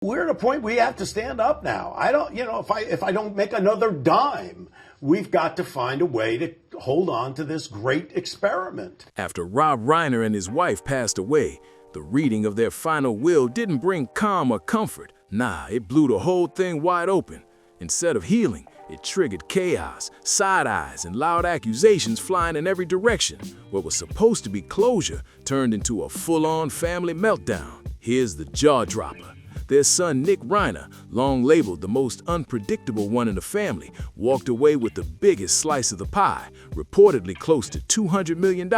We're at a point we have to stand up now. I don't, if I don't make another dime, we've got to find a way to hold on to this great experiment. After Rob Reiner and his wife passed away, the reading of their final will didn't bring calm or comfort. Nah, it blew the whole thing wide open. Instead of healing, it triggered chaos, side eyes, and loud accusations flying in every direction. What was supposed to be closure turned into a full-on family meltdown. Here's the jaw-dropper. Their son, Nick Reiner, long labeled the most unpredictable one in the family, walked away with the biggest slice of the pie, reportedly close to $200 million.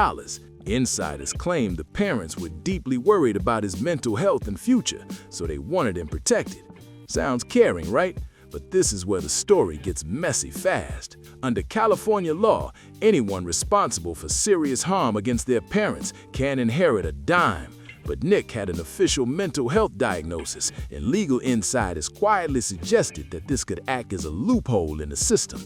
Insiders claimed the parents were deeply worried about his mental health and future, so they wanted him protected. Sounds caring, right? But this is where the story gets messy fast. Under California law, anyone responsible for serious harm against their parents can inherit a dime. But Nick had an official mental health diagnosis, and legal insiders quietly suggested that this could act as a loophole in the system.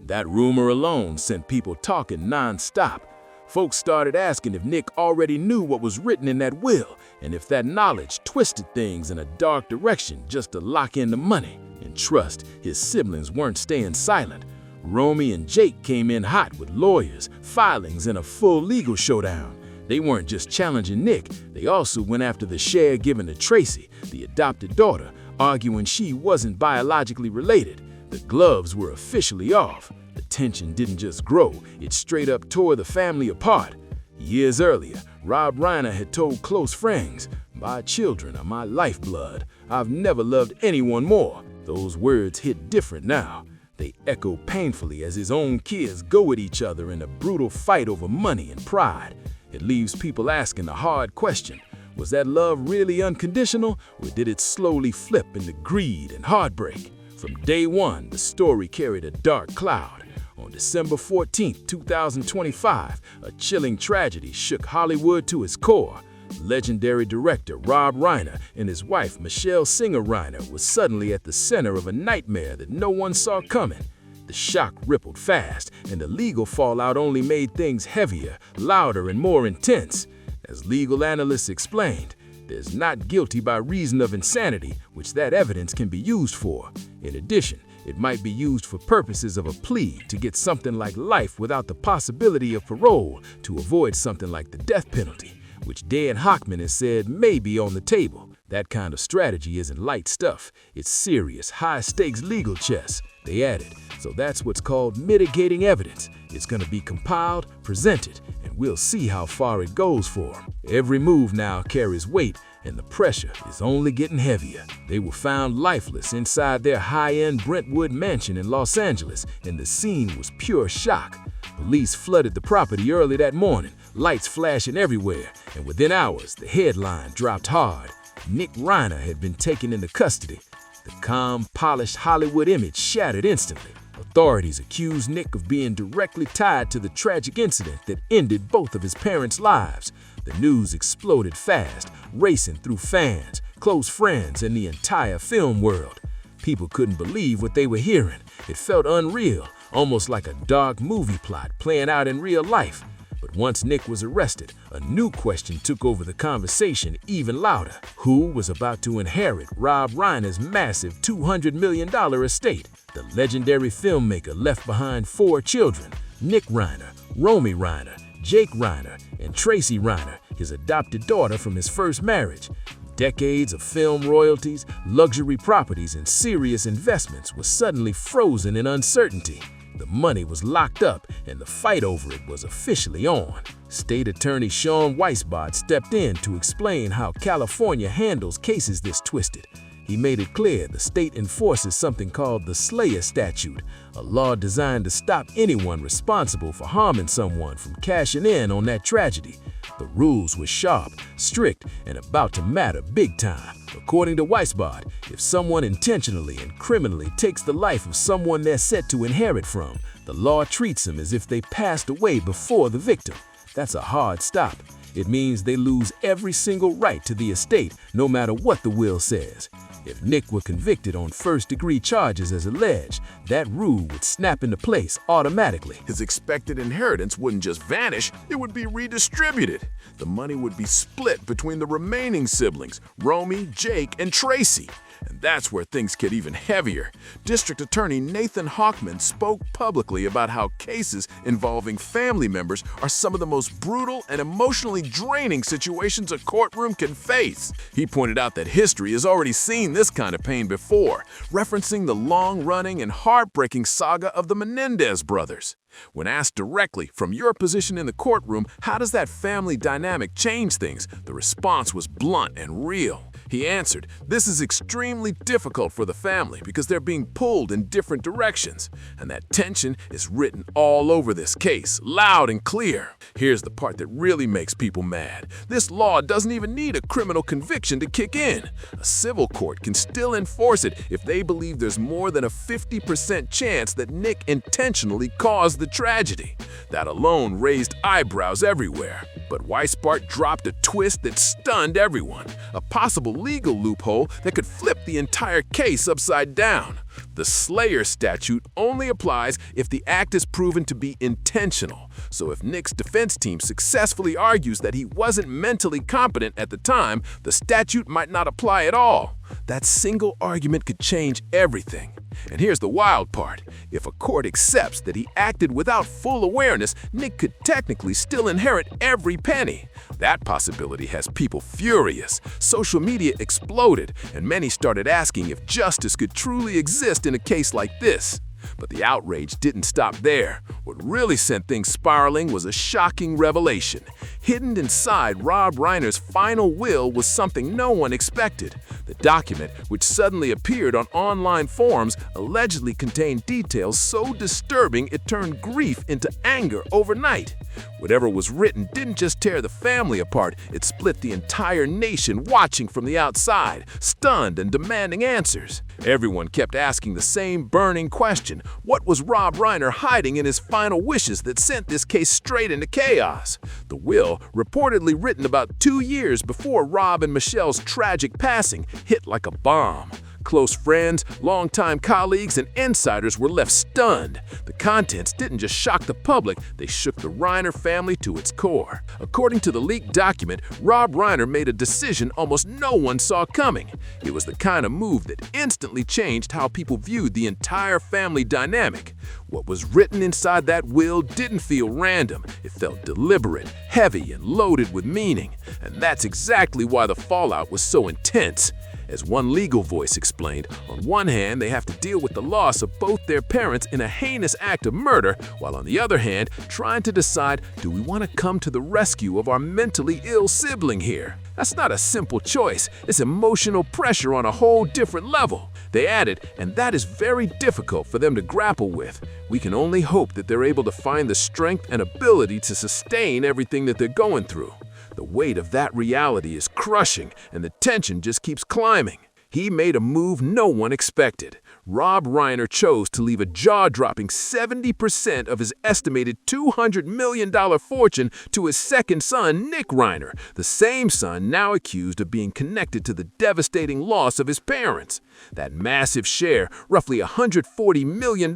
That rumor alone sent people talking non-stop. Folks started asking if Nick already knew what was written in that will, and if that knowledge twisted things in a dark direction just to lock in the money. And trust, his siblings weren't staying silent. Romy and Jake came in hot with lawyers, filings, and a full legal showdown. They weren't just challenging Nick, they also went after the share given to Tracy, the adopted daughter, arguing she wasn't biologically related. The gloves were officially off. The tension didn't just grow, it straight up tore the family apart. Years earlier, Rob Reiner had told close friends, "My children are my lifeblood. I've never loved anyone more." Those words hit different now. They echo painfully as his own kids go at each other in a brutal fight over money and pride. It leaves people asking the hard question, was that love really unconditional, or did it slowly flip into greed and heartbreak? From day one, the story carried a dark cloud. On December 14, 2025, a chilling tragedy shook Hollywood to its core. Legendary director Rob Reiner and his wife Michelle Singer Reiner were suddenly at the center of a nightmare that no one saw coming. The shock rippled fast, and the legal fallout only made things heavier, louder, and more intense. As legal analysts explained, there's not guilty by reason of insanity, which that evidence can be used for. In addition, it might be used for purposes of a plea to get something like life without the possibility of parole to avoid something like the death penalty, which Dan Hochman has said may be on the table. That kind of strategy isn't light stuff. It's serious, high-stakes legal chess. They added, so that's what's called mitigating evidence. It's going to be compiled, presented, and we'll see how far it goes for them. Every move now carries weight, and the pressure is only getting heavier. They were found lifeless inside their high-end Brentwood mansion in Los Angeles, and the scene was pure shock. Police flooded the property early that morning, lights flashing everywhere, and within hours, the headline dropped hard. Nick Reiner had been taken into custody. The calm, polished Hollywood image shattered instantly. Authorities accused Nick of being directly tied to the tragic incident that ended both of his parents' lives. The news exploded fast, racing through fans, close friends, and the entire film world. People couldn't believe what they were hearing. It felt unreal, almost like a dark movie plot playing out in real life. But once Nick was arrested, a new question took over the conversation even louder. Who was about to inherit Rob Reiner's massive $200 million estate? The legendary filmmaker left behind 4 children: Nick Reiner, Romy Reiner, Jake Reiner, and Tracy Reiner, his adopted daughter from his first marriage. Decades of film royalties, luxury properties, and serious investments were suddenly frozen in uncertainty. The money was locked up, and the fight over it was officially on. State Attorney Sean Weisbart stepped in to explain how California handles cases this twisted. He made it clear the state enforces something called the Slayer Statute, a law designed to stop anyone responsible for harming someone from cashing in on that tragedy. The rules were sharp, strict, and about to matter big time. According to Weisbart, if someone intentionally and criminally takes the life of someone they're set to inherit from, the law treats them as if they passed away before the victim. That's a hard stop. It means they lose every single right to the estate, no matter what the will says. If Nick were convicted on first-degree charges as alleged, that rule would snap into place automatically. His expected inheritance wouldn't just vanish, it would be redistributed. The money would be split between the remaining siblings, Romy, Jake, and Tracy. And that's where things get even heavier. District Attorney Nathan Hawkman spoke publicly about how cases involving family members are some of the most brutal and emotionally draining situations a courtroom can face. He pointed out that history has already seen this kind of pain before, referencing the long-running and heartbreaking saga of the Menendez brothers. When asked directly, from your position in the courtroom, how does that family dynamic change things, the response was blunt and real. He answered, "This is extremely difficult for the family because they're being pulled in different directions, and that tension is written all over this case, loud and clear." Here's the part that really makes people mad. This law doesn't even need a criminal conviction to kick in. A civil court can still enforce it if they believe there's more than a 50% chance that Nick intentionally caused the tragedy. That alone raised eyebrows everywhere. But Weisbart dropped a twist that stunned everyone, a possible legal loophole that could flip the entire case upside down. The Slayer statute only applies if the act is proven to be intentional. So if Nick's defense team successfully argues that he wasn't mentally competent at the time, the statute might not apply at all. That single argument could change everything. And here's the wild part. If a court accepts that he acted without full awareness, Nick could technically still inherit every penny. That possibility has people furious. Social media exploded, and many started asking if justice could truly exist in a case like this. But the outrage didn't stop there. What really sent things spiraling was a shocking revelation. Hidden inside Rob Reiner's final will was something no one expected. The document, which suddenly appeared on online forums, allegedly contained details so disturbing it turned grief into anger overnight. Whatever was written didn't just tear the family apart, it split the entire nation watching from the outside, stunned and demanding answers. Everyone kept asking the same burning question: what was Rob Reiner hiding in his final wishes that sent this case straight into chaos? The will, reportedly written about 2 years before Rob and Michelle's tragic passing, hit like a bomb. Close friends, longtime colleagues, and insiders were left stunned. The contents didn't just shock the public, they shook the Reiner family to its core. According to the leaked document, Rob Reiner made a decision almost no one saw coming. It was the kind of move that instantly changed how people viewed the entire family dynamic. What was written inside that will didn't feel random. It felt deliberate, heavy, and loaded with meaning. And that's exactly why the fallout was so intense. As one legal voice explained, on one hand, they have to deal with the loss of both their parents in a heinous act of murder, while on the other hand, trying to decide, do we want to come to the rescue of our mentally ill sibling here? That's not a simple choice. It's emotional pressure on a whole different level. They added, and that is very difficult for them to grapple with. We can only hope that they're able to find the strength and ability to sustain everything that they're going through. The weight of that reality is crushing, and the tension just keeps climbing. He made a move no one expected. Rob Reiner chose to leave a jaw-dropping 70% of his estimated $200 million fortune to his second son, Nick Reiner, the same son now accused of being connected to the devastating loss of his parents. That massive share, roughly $140 million,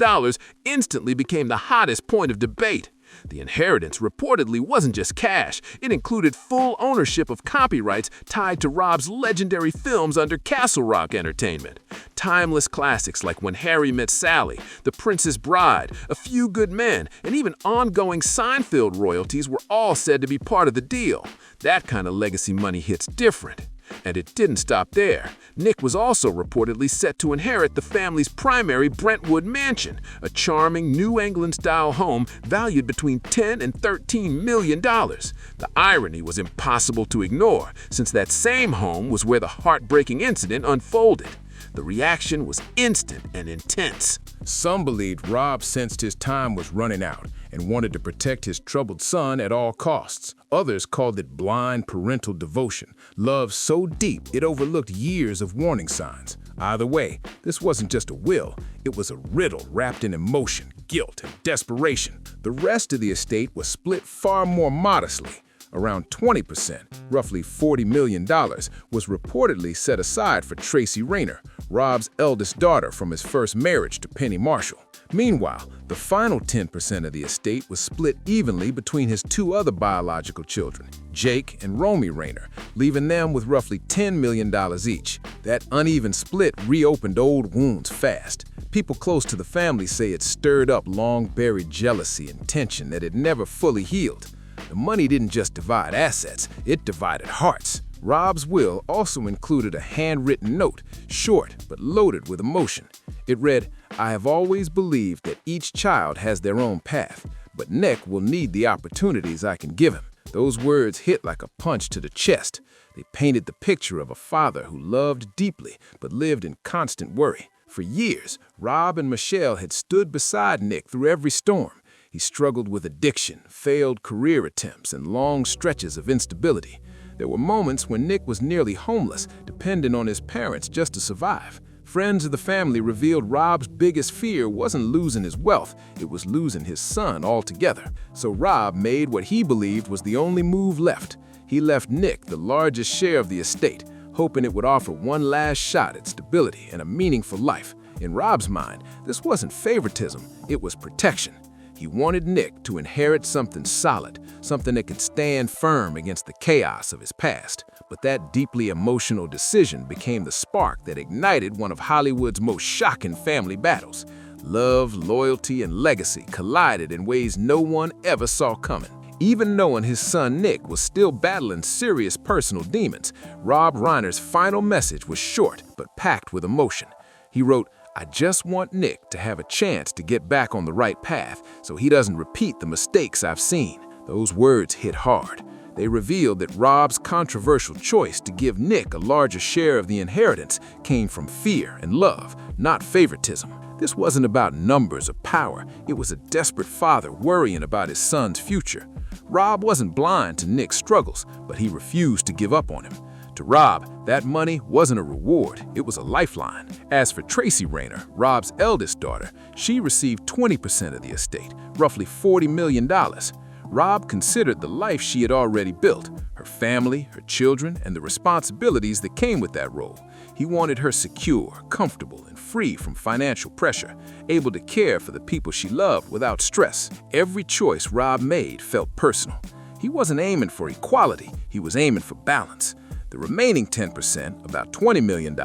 instantly became the hottest point of debate. The inheritance reportedly wasn't just cash, it included full ownership of copyrights tied to Rob's legendary films under Castle Rock Entertainment. Timeless classics like When Harry Met Sally, The Princess Bride, A Few Good Men, and even ongoing Seinfeld royalties were all said to be part of the deal. That kind of legacy money hits different. And it didn't stop there. Nick was also reportedly set to inherit the family's primary Brentwood mansion, a charming New England-style home valued between $10 and $13 million. The irony was impossible to ignore, since that same home was where the heartbreaking incident unfolded. The reaction was instant and intense. Some believed Rob sensed his time was running out and wanted to protect his troubled son at all costs. Others called it blind parental devotion, love so deep it overlooked years of warning signs. Either way, this wasn't just a will, it was a riddle wrapped in emotion, guilt, and desperation. The rest of the estate was split far more modestly. Around 20%, roughly $40 million, was reportedly set aside for Tracy Reiner, Rob's eldest daughter from his first marriage to Penny Marshall. Meanwhile, the final 10% of the estate was split evenly between his two other biological children, Jake and Romy Reiner, leaving them with roughly $10 million each. That uneven split reopened old wounds fast. People close to the family say it stirred up long-buried jealousy and tension that had never fully healed. The money didn't just divide assets, it divided hearts. Rob's will also included a handwritten note, short but loaded with emotion. It read, "I have always believed that each child has their own path, but Nick will need the opportunities I can give him." Those words hit like a punch to the chest. They painted the picture of a father who loved deeply but lived in constant worry. For years, Rob and Michelle had stood beside Nick through every storm. He struggled with addiction, failed career attempts, and long stretches of instability. There were moments when Nick was nearly homeless, dependent on his parents just to survive. Friends of the family revealed Rob's biggest fear wasn't losing his wealth, it was losing his son altogether. So Rob made what he believed was the only move left. He left Nick the largest share of the estate, hoping it would offer one last shot at stability and a meaningful life. In Rob's mind, this wasn't favoritism, it was protection. He wanted Nick to inherit something solid, something that could stand firm against the chaos of his past. But that deeply emotional decision became the spark that ignited one of Hollywood's most shocking family battles. Love, loyalty, and legacy collided in ways no one ever saw coming. Even knowing his son Nick was still battling serious personal demons, Rob Reiner's final message was short but packed with emotion. He wrote, "I just want Nick to have a chance to get back on the right path so he doesn't repeat the mistakes I've seen." Those words hit hard. They revealed that Rob's controversial choice to give Nick a larger share of the inheritance came from fear and love, not favoritism. This wasn't about numbers or power. It was a desperate father worrying about his son's future. Rob wasn't blind to Nick's struggles, but he refused to give up on him. To Rob, that money wasn't a reward, it was a lifeline. As for Tracy Reiner, Rob's eldest daughter, she received 20% of the estate, roughly $40 million. Rob considered the life she had already built, her family, her children, and the responsibilities that came with that role. He wanted her secure, comfortable, and free from financial pressure, able to care for the people she loved without stress. Every choice Rob made felt personal. He wasn't aiming for equality, he was aiming for balance. The remaining 10%, about $20 million,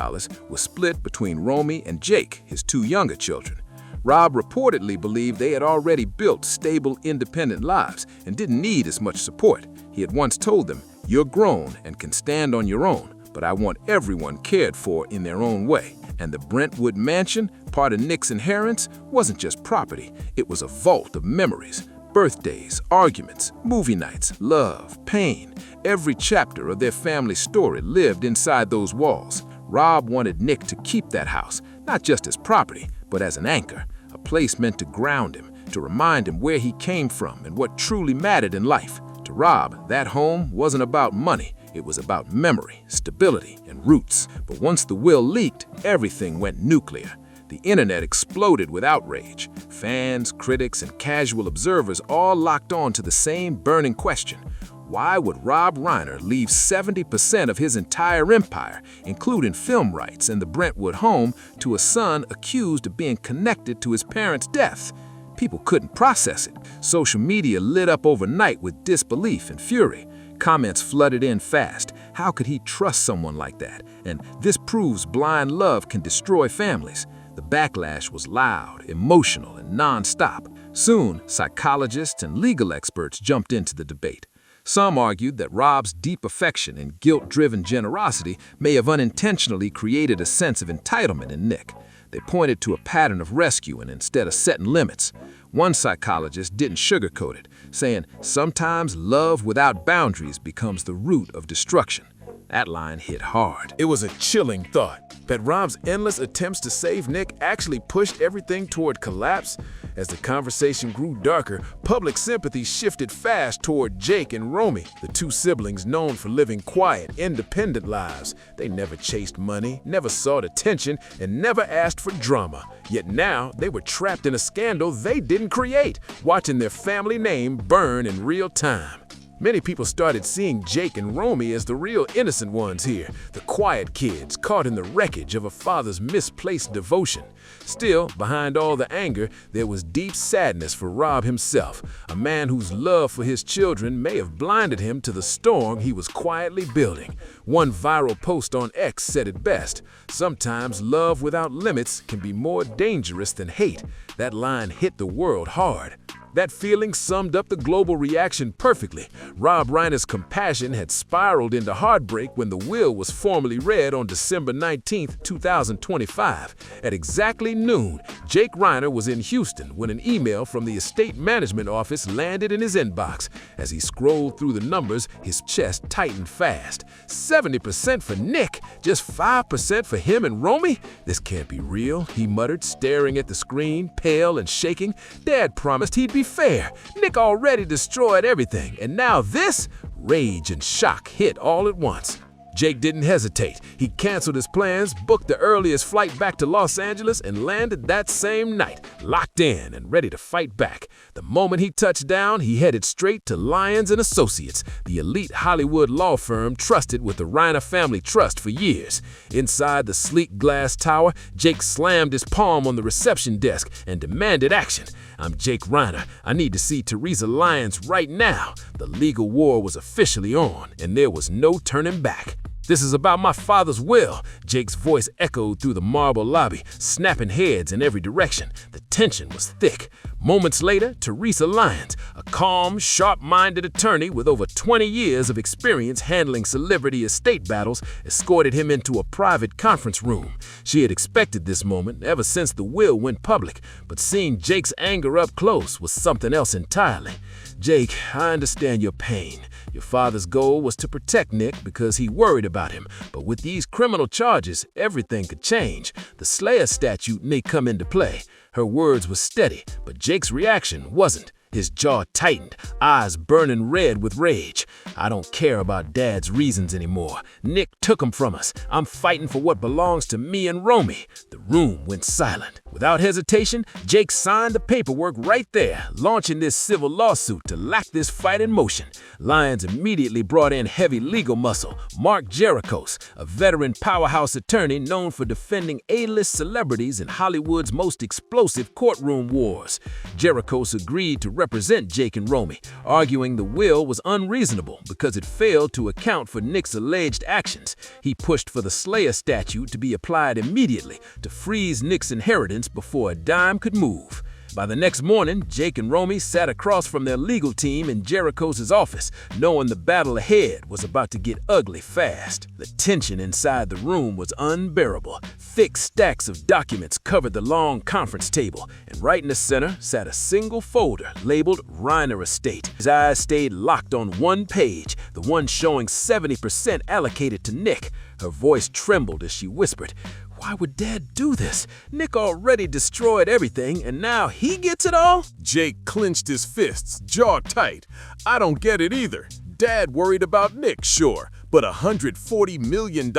was split between Romy and Jake, his two younger children. Rob reportedly believed they had already built stable, independent lives and didn't need as much support. He had once told them, "You're grown and can stand on your own, but I want everyone cared for in their own way." And the Brentwood mansion, part of Nick's inheritance, wasn't just property, it was a vault of memories. Birthdays, arguments, movie nights, love, pain. Every chapter of their family story lived inside those walls. Rob wanted Nick to keep that house, not just as property, but as an anchor, a place meant to ground him, to remind him where he came from and what truly mattered in life. To Rob, that home wasn't about money, it was about memory, stability, and roots. But once the will leaked, everything went nuclear. The internet exploded with outrage. Fans, critics, and casual observers all locked on to the same burning question. Why would Rob Reiner leave 70% of his entire empire, including film rights and the Brentwood home, to a son accused of being connected to his parents' death? People couldn't process it. Social media lit up overnight with disbelief and fury. Comments flooded in fast. How could he trust someone like that? And this proves blind love can destroy families. The backlash was loud, emotional, and non-stop. Soon, psychologists and legal experts jumped into the debate. Some argued that Rob's deep affection and guilt-driven generosity may have unintentionally created a sense of entitlement in Nick. They pointed to a pattern of rescuing instead of setting limits. One psychologist didn't sugarcoat it, saying, "Sometimes love without boundaries becomes the root of destruction." That line hit hard. It was a chilling thought that Rob's endless attempts to save Nick actually pushed everything toward collapse. As the conversation grew darker, public sympathy shifted fast toward Jake and Romy, the two siblings known for living quiet, independent lives. They never chased money, never sought attention, and never asked for drama. Yet now, they were trapped in a scandal they didn't create, watching their family name burn in real time. Many people started seeing Jake and Romy as the real innocent ones here, the quiet kids caught in the wreckage of a father's misplaced devotion. Still, behind all the anger, there was deep sadness for Rob himself, a man whose love for his children may have blinded him to the storm he was quietly building. One viral post on X said it best: "Sometimes love without limits can be more dangerous than hate." That line hit the world hard. That feeling summed up the global reaction perfectly. Rob Reiner's compassion had spiraled into heartbreak when the will was formally read on December 19, 2025. At exactly noon, Jake Reiner was in Houston when an email from the estate management office landed in his inbox. As he scrolled through the numbers, his chest tightened fast. 70% for Nick, just 5% for him and Romy? This can't be real, he muttered, staring at the screen, pale and shaking. Dad promised he'd be fair. Nick already destroyed everything, and now this? Rage and shock hit all at once. Jake didn't hesitate. He canceled his plans, booked the earliest flight back to Los Angeles, and landed that same night, locked in and ready to fight back. The moment he touched down, he headed straight to Lyons & Associates, the elite Hollywood law firm trusted with the Reiner family trust for years. Inside the sleek glass tower, Jake slammed his palm on the reception desk and demanded action. "I'm Jake Reiner. I need to see Teresa Lyons right now." The legal war was officially on, and there was no turning back. "This is about my father's will." Jake's voice echoed through the marble lobby, snapping heads in every direction. The tension was thick. Moments later, Teresa Lyons, a calm, sharp-minded attorney with over 20 years of experience handling celebrity estate battles, escorted him into a private conference room. She had expected this moment ever since the will went public, but seeing Jake's anger up close was something else entirely. "Jake, I understand your pain. Your father's goal was to protect Nick because he worried about him, but with these criminal charges, everything could change. The Slayer statute may come into play." Her words were steady, but Jake's reaction wasn't. His jaw tightened, eyes burning red with rage. "I don't care about Dad's reasons anymore. Nick took them from us. I'm fighting for what belongs to me and Romy." The room went silent. Without hesitation, Jake signed the paperwork right there, launching this civil lawsuit to lock this fight in motion. Lyons immediately brought in heavy legal muscle, Mark Jerichos, a veteran powerhouse attorney known for defending A-list celebrities in Hollywood's most explosive courtroom wars. Jerichos agreed to represent Jake and Romy, arguing the will was unreasonable because it failed to account for Nick's alleged actions. He pushed for the Slayer statute to be applied immediately to freeze Nick's inheritance before a dime could move. By the next morning, Jake and Romy sat across from their legal team in Jericho's office, knowing the battle ahead was about to get ugly fast. The tension inside the room was unbearable. Thick stacks of documents covered the long conference table, and right in the center sat a single folder labeled Reiner Estate. His eyes stayed locked on one page, the one showing 70% allocated to Nick. Her voice trembled as she whispered, "Why would Dad do this? Nick already destroyed everything, and now he gets it all?" Jake clenched his fists, jaw tight. "I don't get it either. Dad worried about Nick, sure, but $140 million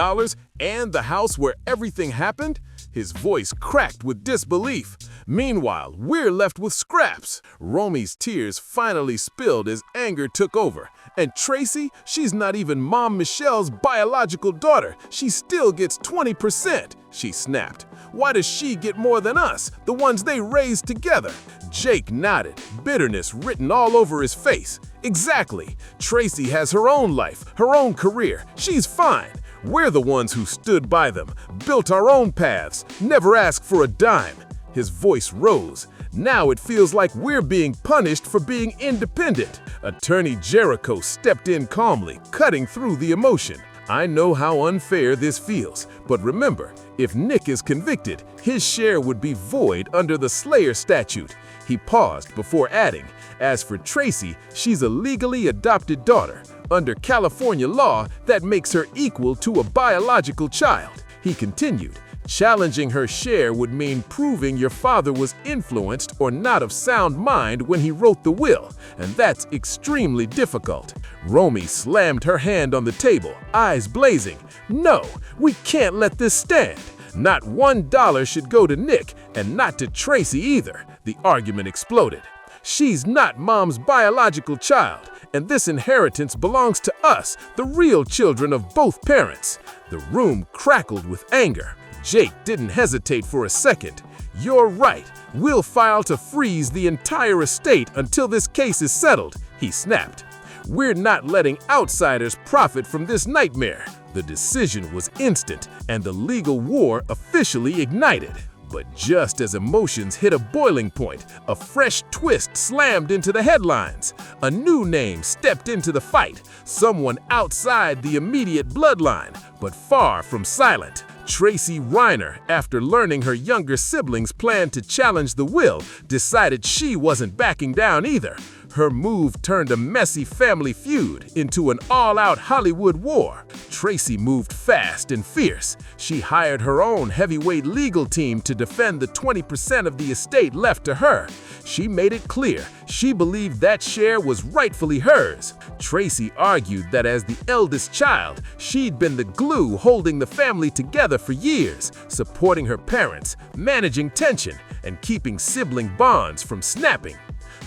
and the house where everything happened?" His voice cracked with disbelief. Meanwhile, we're left with scraps. Romy's tears finally spilled as anger took over. And Tracy, she's not even Mom Michelle's biological daughter. She still gets 20%, she snapped. "Why does she get more than us, the ones they raised together?" Jake nodded, bitterness written all over his face. "Exactly. Tracy has her own life, her own career. She's fine. We're the ones who stood by them, built our own paths, never asked for a dime." His voice rose. "Now it feels like we're being punished for being independent." Attorney Jericho stepped in calmly, cutting through the emotion. "I know how unfair this feels, but remember, if Nick is convicted, his share would be void under the Slayer statute." He paused before adding, "As for Tracy, she's a legally adopted daughter. Under California law, that makes her equal to a biological child." He continued, "Challenging her share would mean proving your father was influenced or not of sound mind when he wrote the will, and that's extremely difficult." Romy slammed her hand on the table, eyes blazing. "No, we can't let this stand. Not $1 should go to Nick, and not to Tracy either." The argument exploded. "She's not Mom's biological child, and this inheritance belongs to us, the real children of both parents." The room crackled with anger. Jake didn't hesitate for a second. "You're right. We'll file to freeze the entire estate until this case is settled," he snapped. "We're not letting outsiders profit from this nightmare." The decision was instant, and the legal war officially ignited. But just as emotions hit a boiling point, a fresh twist slammed into the headlines. A new name stepped into the fight, someone outside the immediate bloodline, but far from silent. Tracy Reiner, after learning her younger siblings planned to challenge the will, decided she wasn't backing down either. Her move turned a messy family feud into an all-out Hollywood war. Tracy moved fast and fierce. She hired her own heavyweight legal team to defend the 20% of the estate left to her. She made it clear she believed that share was rightfully hers. Tracy argued that as the eldest child, she'd been the glue holding the family together for years, supporting her parents, managing tension, and keeping sibling bonds from snapping.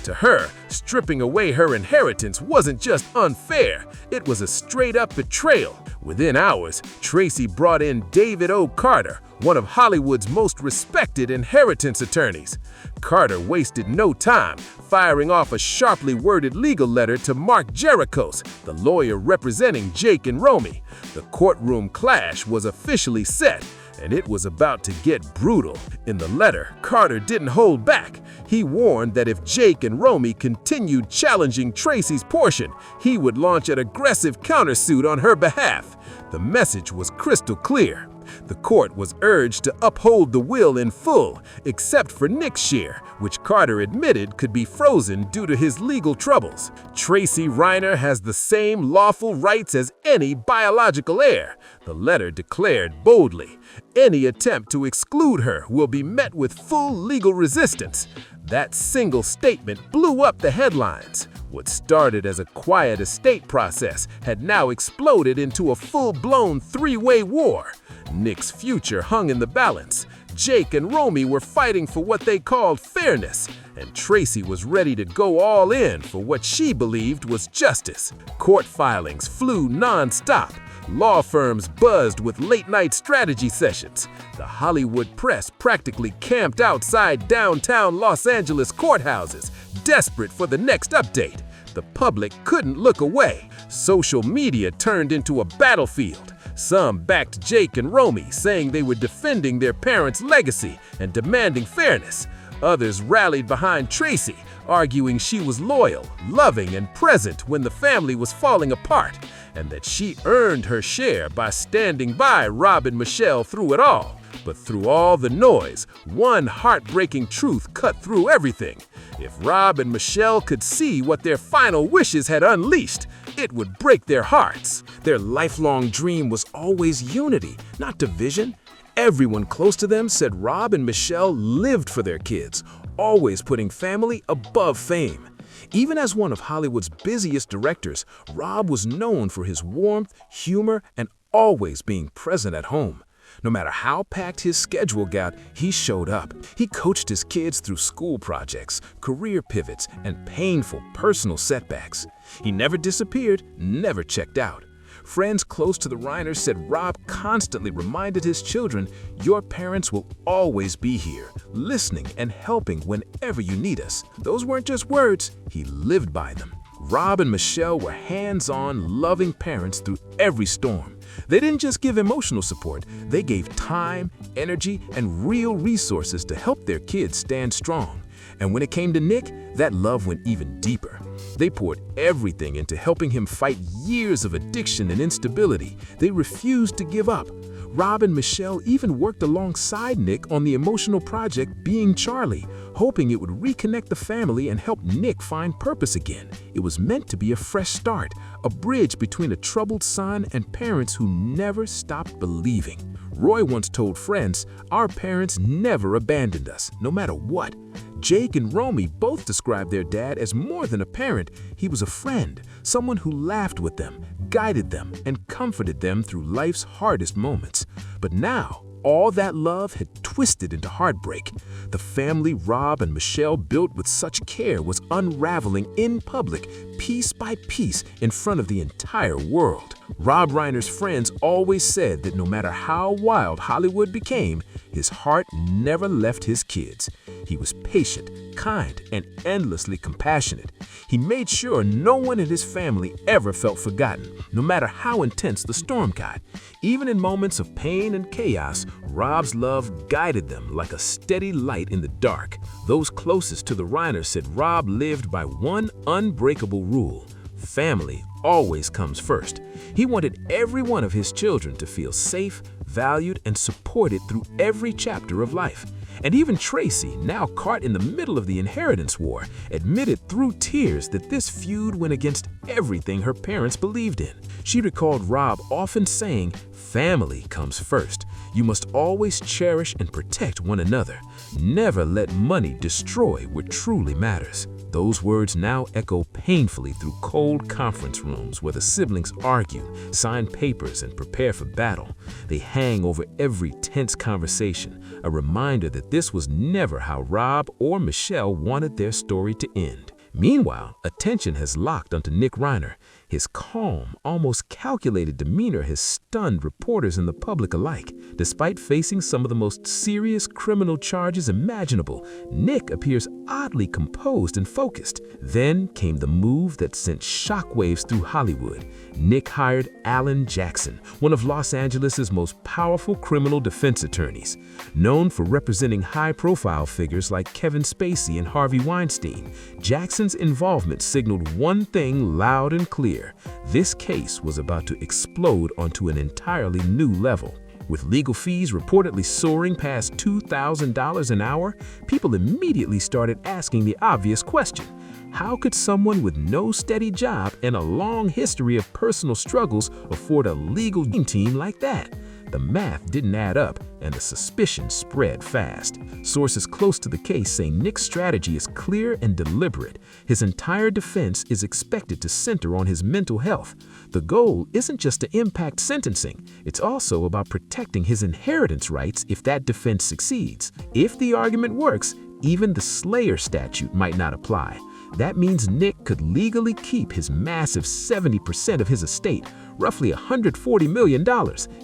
To her, stripping away her inheritance wasn't just unfair, it was a straight-up betrayal. Within hours, Tracy brought in David O. Carter, one of Hollywood's most respected inheritance attorneys. Carter wasted no time, firing off a sharply worded legal letter to Mark Jericos, the lawyer representing Jake and Romy. The courtroom clash was officially set, and it was about to get brutal. In the letter, Carter didn't hold back. He warned that if Jake and Romy continued challenging Tracy's portion, he would launch an aggressive countersuit on her behalf. The message was crystal clear. The court was urged to uphold the will in full, except for Nick's share, which Carter admitted could be frozen due to his legal troubles. Tracy Reiner has the same lawful rights as any biological heir, the letter declared boldly. Any attempt to exclude her will be met with full legal resistance. That single statement blew up the headlines. What started as a quiet estate process had now exploded into a full-blown three-way war. Nick's future hung in the balance. Jake and Romy were fighting for what they called fairness, and Tracy was ready to go all in for what she believed was justice. Court filings flew non-stop. Law firms buzzed with late-night strategy sessions. The Hollywood press practically camped outside downtown Los Angeles courthouses, desperate for the next update. The public couldn't look away. Social media turned into a battlefield. Some backed Jake and Romy, saying they were defending their parents' legacy and demanding fairness. Others rallied behind Tracy, arguing she was loyal, loving, and present when the family was falling apart, and that she earned her share by standing by Rob and Michelle through it all. But through all the noise, one heartbreaking truth cut through everything. If Rob and Michelle could see what their final wishes had unleashed, it would break their hearts. Their lifelong dream was always unity, not division. Everyone close to them said Rob and Michelle lived for their kids, always putting family above fame. Even as one of Hollywood's busiest directors, Rob was known for his warmth, humor, and always being present at home. No matter how packed his schedule got, he showed up. He coached his kids through school projects, career pivots, and painful personal setbacks. He never disappeared, never checked out. Friends close to the Reiners said Rob constantly reminded his children, "Your parents will always be here, listening and helping whenever you need us." Those weren't just words, he lived by them. Rob and Michelle were hands-on, loving parents through every storm. They didn't just give emotional support, they gave time, energy, and real resources to help their kids stand strong. And when it came to Nick, that love went even deeper. They poured everything into helping him fight years of addiction and instability. They refused to give up. Rob and Michelle even worked alongside Nick on the emotional project Being Charlie, hoping it would reconnect the family and help Nick find purpose again. It was meant to be a fresh start, a bridge between a troubled son and parents who never stopped believing. Roy once told friends, "Our parents never abandoned us, no matter what." Jake and Romy both described their dad as more than a parent. He was a friend, someone who laughed with them, guided them, and comforted them through life's hardest moments. But now, all that love had twisted twisted into heartbreak. The family Rob and Michelle built with such care was unraveling in public, piece by piece, in front of the entire world. Rob Reiner's friends always said that no matter how wild Hollywood became, his heart never left his kids. He was patient, kind, and endlessly compassionate. He made sure no one in his family ever felt forgotten, no matter how intense the storm got. Even in moments of pain and chaos, Rob's love guided them like a steady light in the dark. Those closest to the Reiners said Rob lived by one unbreakable rule: family always comes first. He wanted every one of his children to feel safe, valued, and supported through every chapter of life. And even Tracy, now caught in the middle of the inheritance war, admitted through tears that this feud went against everything her parents believed in. She recalled Rob often saying, "Family comes first. You must always cherish and protect one another. Never let money destroy what truly matters." Those words now echo painfully through cold conference rooms where the siblings argue, sign papers, and prepare for battle. They hang over every tense conversation, a reminder that this was never how Rob or Michelle wanted their story to end. Meanwhile, attention has locked onto Nick Reiner. His calm, almost calculated demeanor has stunned reporters and the public alike. Despite facing some of the most serious criminal charges imaginable, Nick appears oddly composed and focused. Then came the move that sent shockwaves through Hollywood. Nick hired Alan Jackson, one of Los Angeles' most powerful criminal defense attorneys. Known for representing high-profile figures like Kevin Spacey and Harvey Weinstein, Jackson's involvement signaled one thing loud and clear: this case was about to explode onto an entirely new level. With legal fees reportedly soaring past $2,000 an hour, people immediately started asking the obvious question: how could someone with no steady job and a long history of personal struggles afford a legal team like that? The math didn't add up, and the suspicion spread fast. Sources close to the case say Nick's strategy is clear and deliberate. His entire defense is expected to center on his mental health. The goal isn't just to impact sentencing, it's also about protecting his inheritance rights if that defense succeeds. If the argument works, even the Slayer statute might not apply. That means Nick could legally keep his massive 70% of his estate, roughly $140 million,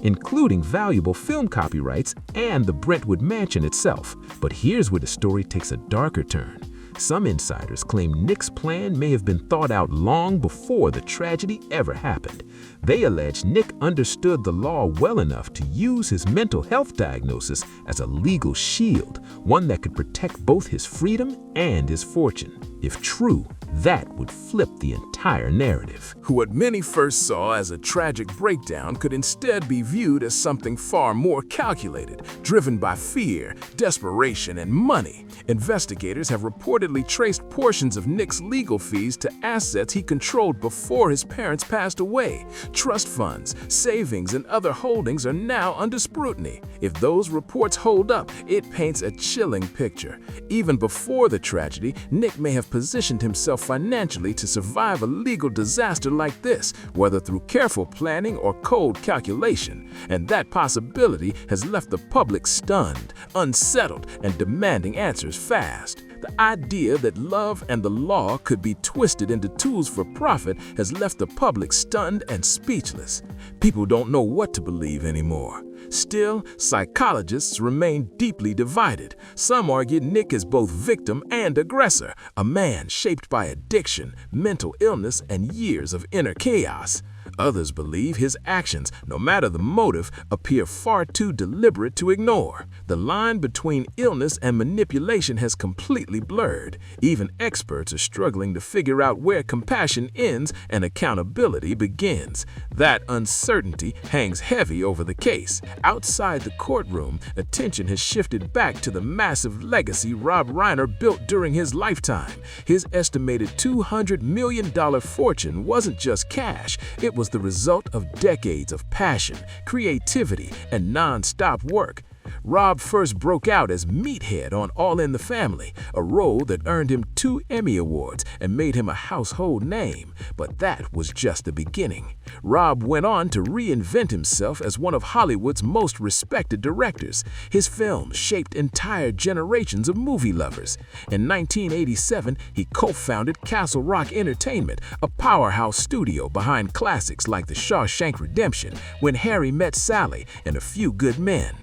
including valuable film copyrights and the Brentwood mansion itself. But here's where the story takes a darker turn. Some insiders claim Nick's plan may have been thought out long before the tragedy ever happened. They allege Nick understood the law well enough to use his mental health diagnosis as a legal shield, one that could protect both his freedom and his fortune. If true, that would flip the entire narrative. What many first saw as a tragic breakdown could instead be viewed as something far more calculated, driven by fear, desperation, and money. Investigators have reportedly traced portions of Nick's legal fees to assets he controlled before his parents passed away. Trust funds, savings, and other holdings are now under scrutiny. If those reports hold up, it paints a chilling picture. Even before the tragedy, Nick may have positioned himself financially to survive a legal disaster like this, whether through careful planning or cold calculation. And that possibility has left the public stunned, unsettled, and demanding answers fast. The idea that love and the law could be twisted into tools for profit has left the public stunned and speechless. People don't know what to believe anymore. Still, psychologists remain deeply divided. Some argue Nick is both victim and aggressor, a man shaped by addiction, mental illness, and years of inner chaos. Others believe his actions, no matter the motive, appear far too deliberate to ignore. The line between illness and manipulation has completely blurred. Even experts are struggling to figure out where compassion ends and accountability begins. That uncertainty hangs heavy over the case. Outside the courtroom, attention has shifted back to the massive legacy Rob Reiner built during his lifetime. His estimated $200 million fortune wasn't just cash, it was the result of decades of passion, creativity, and non-stop work. Rob first broke out as Meathead on All in the Family, a role that earned him 2 Emmy Awards and made him a household name. But that was just the beginning. Rob went on to reinvent himself as one of Hollywood's most respected directors. His films shaped entire generations of movie lovers. In 1987, he co-founded Castle Rock Entertainment, a powerhouse studio behind classics like The Shawshank Redemption, When Harry Met Sally, and A Few Good Men.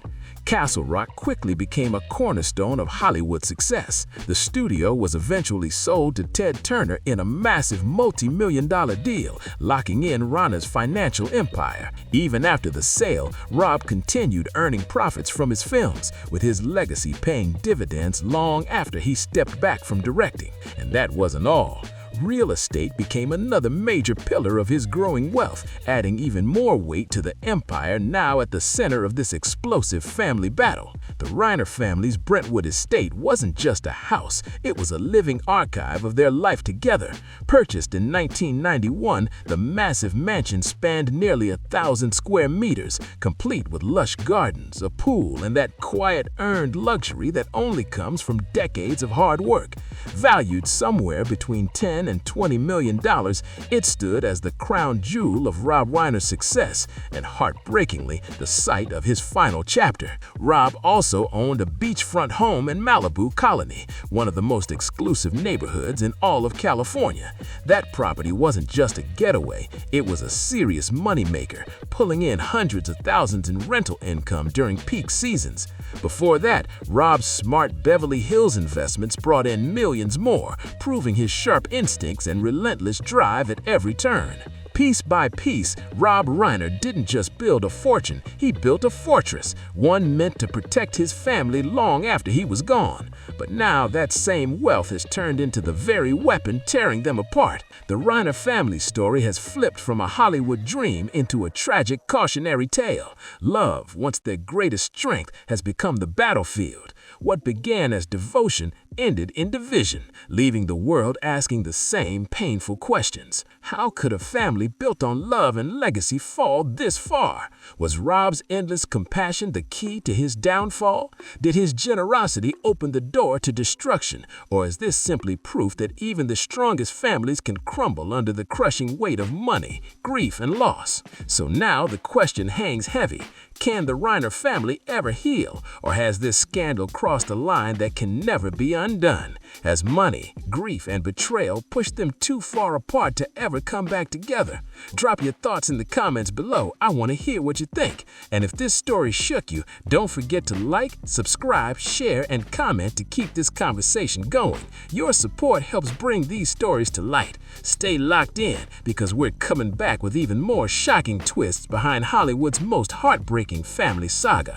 Castle Rock quickly became a cornerstone of Hollywood success. The studio was eventually sold to Ted Turner in a massive multi-million-dollar deal, locking in Reiner's financial empire. Even after the sale, Rob continued earning profits from his films, with his legacy paying dividends long after he stepped back from directing. And that wasn't all. Real estate became another major pillar of his growing wealth, adding even more weight to the empire now at the center of this explosive family battle. The Reiner family's Brentwood estate wasn't just a house, it was a living archive of their life together. Purchased in 1991, the massive mansion spanned nearly 1,000 square meters, complete with lush gardens, a pool, and that quiet, earned luxury that only comes from decades of hard work. Valued somewhere between $10 and $20 million, it stood as the crown jewel of Rob Reiner's success and, heartbreakingly, the site of his final chapter. Rob also owned a beachfront home in Malibu Colony, one of the most exclusive neighborhoods in all of California. That property wasn't just a getaway, it was a serious moneymaker, pulling in hundreds of thousands in rental income during peak seasons. Before that, Rob's smart Beverly Hills investments brought in millions more, proving his sharp instincts and relentless drive at every turn. Piece by piece, Rob Reiner didn't just build a fortune, he built a fortress, one meant to protect his family long after he was gone. But now that same wealth has turned into the very weapon tearing them apart. The Reiner family story has flipped from a Hollywood dream into a tragic cautionary tale. Love, once their greatest strength, has become the battlefield. What began as devotion ended in division, leaving the world asking the same painful questions. How could a family built on love and legacy fall this far? Was Rob's endless compassion the key to his downfall? Did his generosity open the door to destruction? Or is this simply proof that even the strongest families can crumble under the crushing weight of money, grief, and loss? So now the question hangs heavy. Can the Reiner family ever heal, or has this scandal crossed a line that can never be undone? Has money, grief, and betrayal pushed them too far apart to ever come back together? Drop your thoughts in the comments below. I want to hear what you think. And if this story shook you, don't forget to like, subscribe, share, and comment to keep this conversation going. Your support helps bring these stories to light. Stay locked in, because we're coming back with even more shocking twists behind Hollywood's most heartbreaking family saga.